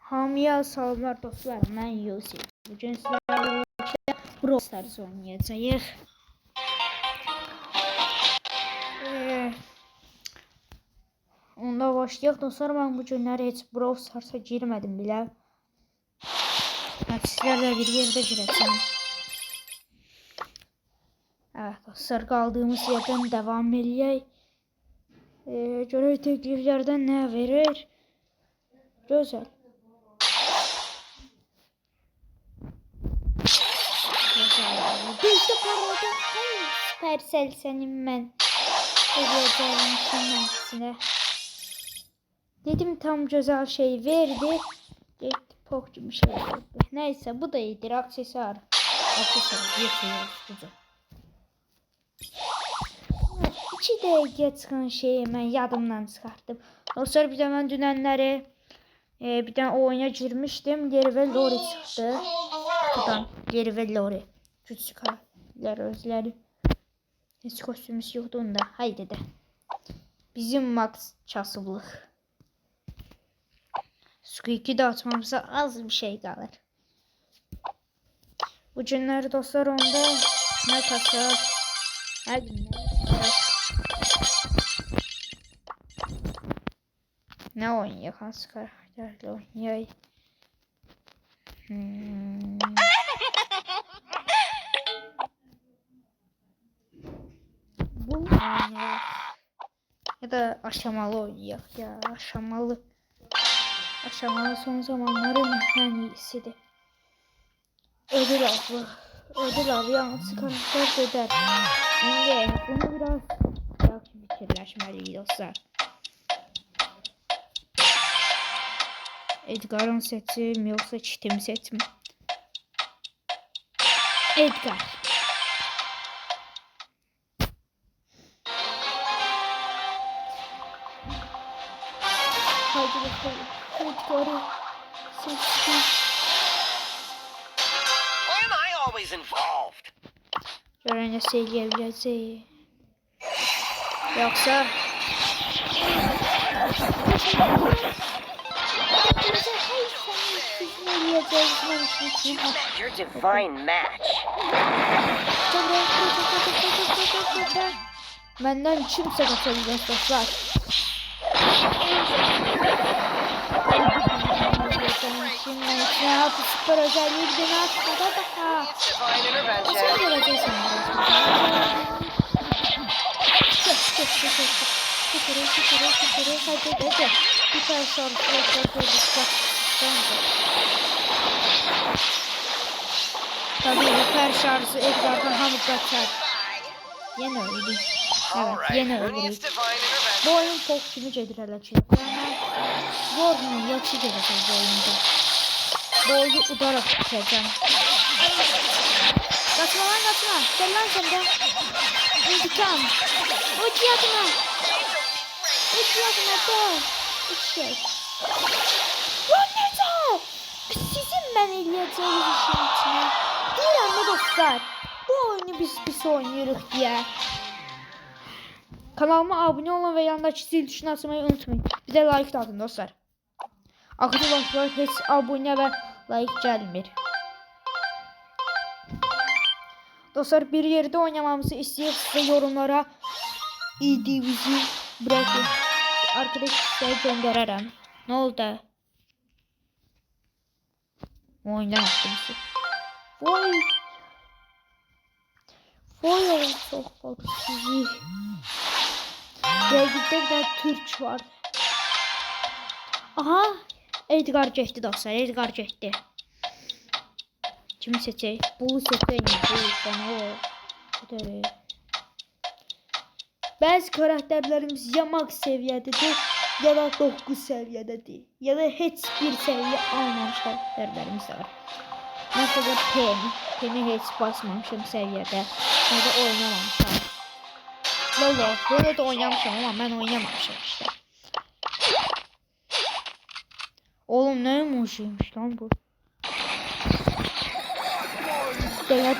Hamıya salamlar dostlar, mən Yusuf. Bugün sizlərlə birlikdə Brawl Stars oynayacağıq. Onda başlayaq dostlar, mən bu günləri heç Brawl Stars'a girmədim bilə. Sizlərlə bir yerdə girəcəm. Evet dostlar, qaldığımız yerdən devam edək. Görək təkliflərdən nə verir? Gözəl. Bizde parada Supercell senin mən edeceğim dedim, tam güzel şey verdi. Pok gibi şey verdi. Neyse, bu da iyidir. Aksesuar yetiyor. 2 dəqiqə çıxan şeyi mən yadımdan çıxartdım. Dostlar, bir də mən dünənləri bir tane oyuna girmiştim. Geri ve Lori çıktı. Kutudan Geri ve Lori. Küçük harfler özleri. Hiç kostümümüz yoktu onda. Haydi de. Bizim Max kasıblıq. Squeak'i de atmamıza az bir şey kalır. Bu günləri dostlar onda ne kasar? Her gün ne oynayaq? Hansı karakterle oynayaq? Bu oynayaq. Ya da aşamalı oynayaq ya. Aşamalı son zamanların en iyisidir. Ödül avı yanlısı karakter öder. Şimdi bunu biraz fikirləşməliyik dostlar. Edgar'ın seçim yoksa çitim seçim? Edgar. Haydi bakalım. Edgar'ı seçtim. Why am I always involved? Görene söyleyebileceğim. Yoksa Your divine match. Benden kimse kaçabilecek dostlar. Şimdi ne yapı süper özelliği bir de ne yapı daha. Divine intervention. Nasıl göreceksin hadi. Bir tane tabii hiper şarjı Edgar'dan hamı kaçar. Yine öldü. Evet, yine öldü. Bu oyun çok kimi cedirələçidir. Zorla yaxşı gələcək bu oyunda. Bu oyunu udaraq bitirəcəm. Qaçma lan, qaçma. Gəl lan sən də. İntikam. Uç yadıma da. Şey. Lan necə? Sizin mən eləyəcəyiniz işin içine. Deyirəm mi dostlar? Bu oyunu biz oynayırıq deyə. Kanalıma abone olun ve yanındaki zil tuşuna basmayı unutmayın. Bir de like de atın dostlar. Akıllı dostlar hiç abone ve like gelmir. Dostlar, bir yerde oynamamızı istiyorsanız yorumlara ID'mizi bırakın. Arkadaşlar gönderirim. Ne oldu? Oyundan attım sizi. Vay çok korkutucu. Reddit'te bir de Türk var. Aha, Edgar geçti dostlar, Edgar geçti. Kimi seçeyim? Bunu seçeyim. Bazı karakterlerimiz ya max seviyededir ya da 9 seviyededir. Ya da hiçbir seviye almamış karakterlerimiz var. Mesela Pen'i hiç basmamışım seviyede. Ya da oynamamışım. Lolo, bunu da oynamışım ama ben oynamamışım işte. Oğlum ne emojiymiş lan bu?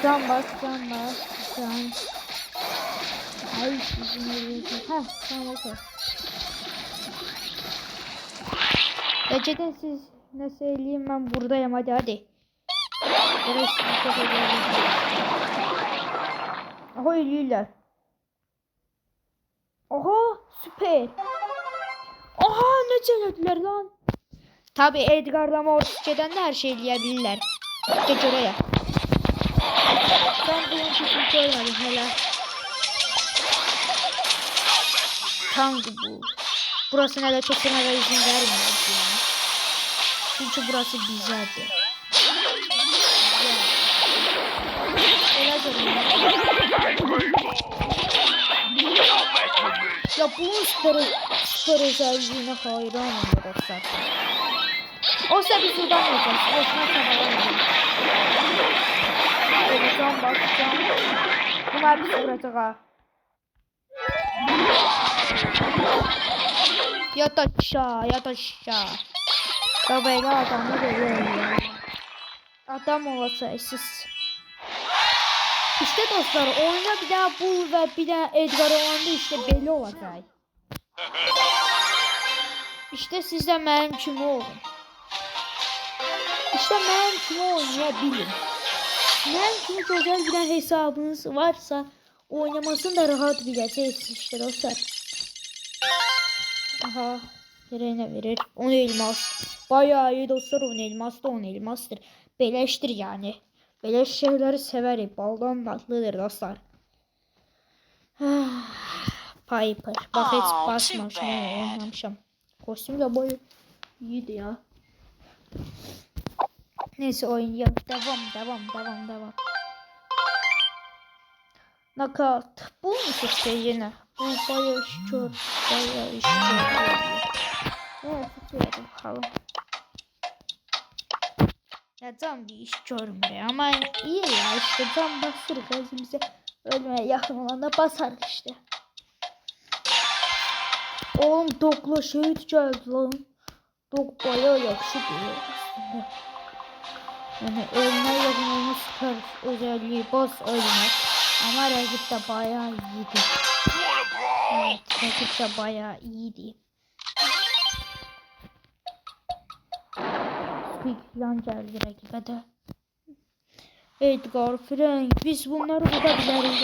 Can bas. Ay sizin yeriniz. Tamam okey. Gerçekten siz Ne söyleyeyim, ben buradayım, hadi. Burası çok önemli. Aha ölüyorlar. Aha süper. Aha ne çelediler lan. Tabi Edgar'la Mortis'den de her şeyi yiyebilirler. Geç oraya. Ben bunun kesin koymadım hele. Tank bu. Burası ne de çekime de izin vermiyor yani. Çünkü burası bizlerdi. Öyle ya bunun süper özelliğine hayranım dostlar. Oysa biz buradan yapacağız. Boşuna çabalamayacağız. Bakacağım bakacağım. Bunlar bizi vuracak ha. Yat aşağı, yat aşağı. Babayla adamı görüyorum ya. Adam olasa siz. İşte dostlar, oyuna bir daha Bull ve bir daha Edgar olanda işte belli olacak. İşte siz de benim kimi olun. İşte benim kimi oynayabilin. Benim kimi güzel bir hesabınız varsa oynamasını da rahat bileceksiniz işte dostlar. Aha. Nereye verir? 10 elmas. Bayağı iyi dostlar, 10 elmas da 10 elmastır. Beleştir yani. Beleş şeyleri severim. Baldan tatlıdır dostlar. Piper. Bak hiç basmamışım. Oynamışım. Kostüm de boyu iyiydi ya. Neyse oynayalım. Devam. Knockout. Bu mu seçeceğiz yine? Bu bayağı işçiyor. Evet, seçelim bakalım. Ya can bir iş görmüyor ama iyi ya, işte can basır gözümüze, ölmeye yakın olanda basar işte. Oğlum Dog'la şehit geldi lan. Dog bayağı yakışıklı aslında. Yani ölmeye yakın olma süper özelliği bas ölme. Ama rakip de bayağı iyiydi. Evet, rakip de bayağı iyiydi. Falan geldi rakibe de. Edgar, Frank, biz bunları burada biliriz.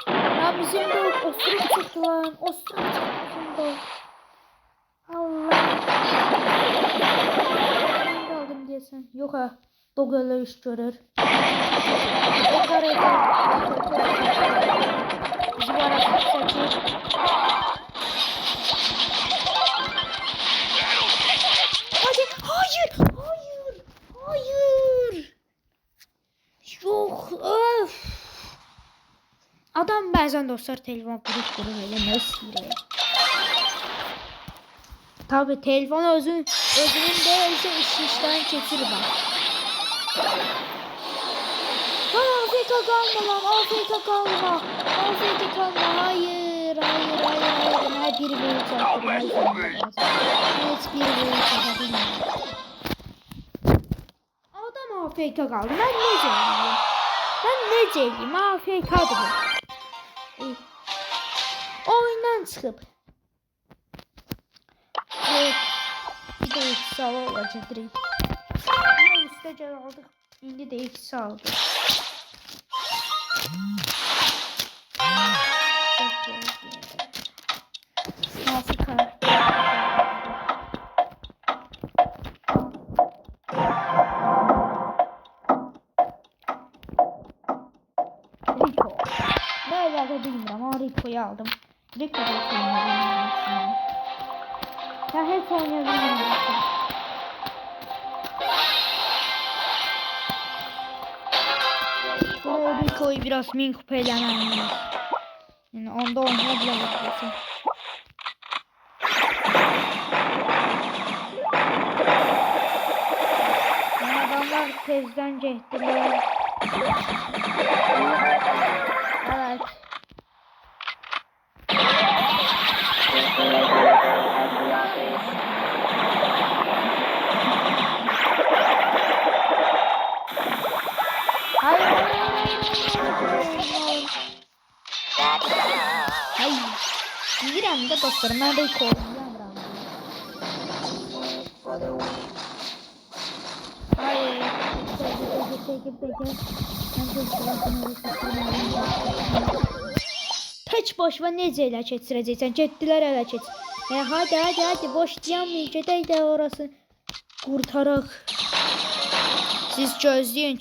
Ya bizim de osuruk çıktı lan. Osuruk çıktı bizim de. Allah. Ben de aldım diyesin. Yok ha. Dog öyle iş görür. Edgar. Bizi bana seçir. Hayır. Yok. Öf. Adam bazen dostlar telefon kurup öyle nasıl ya? Tabi telefon özünün değilse işten keçir bak. AFK kalma lan, AFK kalma. AFK kalma, hayır. Her biri böyle çarptırmayı zorundayız. Hiçbir böyle çarptırmayı. Adam AFK kaldı. Ben ne diyeyim? AFK'dı bu. Oyundan çıkıp. Evet. Bir de eksi olacak direkt. Yine üstece aldık. Şimdi de eksi aldık. Nasıl kar? Rico. Ne alaka bilmiyorum ama Rico'yu aldım. Rico'yu oynayabilirim. Ya hep oynayabilirim. Bu Rico'yu biraz min kupayla yani onda oynayabilirim. Adamlar tezden cehdiler. Evet. Hayır. Gidiyorum roundda dostlar. Mən də ilk oynayacağım roundda. Hayır. Tək başıma necə elə keçirəcəksən? Getdilər ələ keç. Hadi boş dayanmayın. Gedək də orası qurtaraq. Siz gözləyin,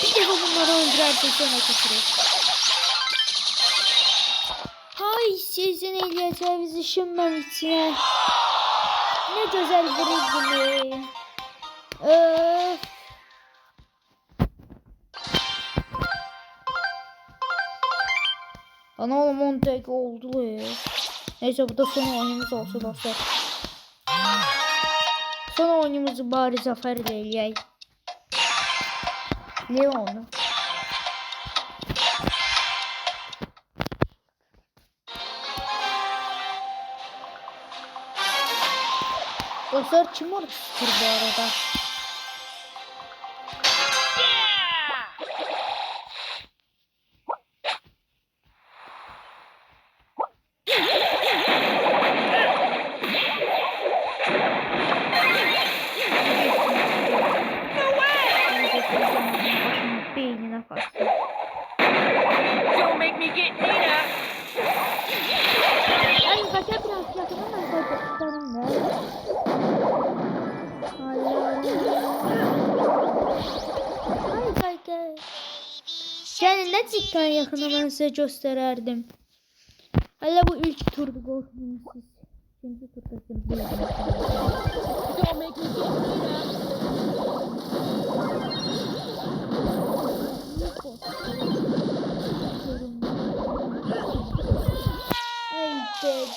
Bir dəfə bunları öldürərsək sonra keçirik. Hay sizin eləyəcəyiniz işin mən içinə. Ne güzel vuruldu. Ana oğlum 10 dakika oldu. Neyse bu da son oyunumuz olsun dostlar. Son oyunumuzu bari zaferle eləyək. Leon'u. Dostlar kim orada sıfır bu arada? Beynine kalsın. Don't make me get Nina. Ay kaça biraz yakın ama kaçarım ben. Ay kaça. Yani ne cidden yakını ben size göstererdim. Hala bu ilk turdu korkmayın siz. İkinci turdasınız. Don't make me get Nina.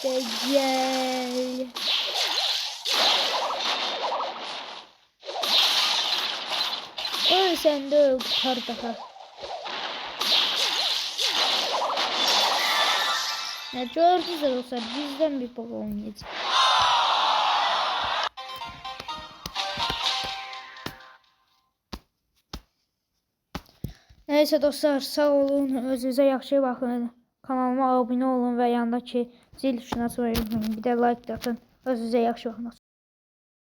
Ay gel. Öl sen de öl kurtar daha. Ya gördünüz de dostlar bizden bir baba oynayacak. Neyse dostlar sağ olun. Özünüze yaxşı baxın. Kanalıma abunə olun və yandakı zil tuşuna basmayı unutmayın. Bir də like də atın. Özünüze yaxşı baxın.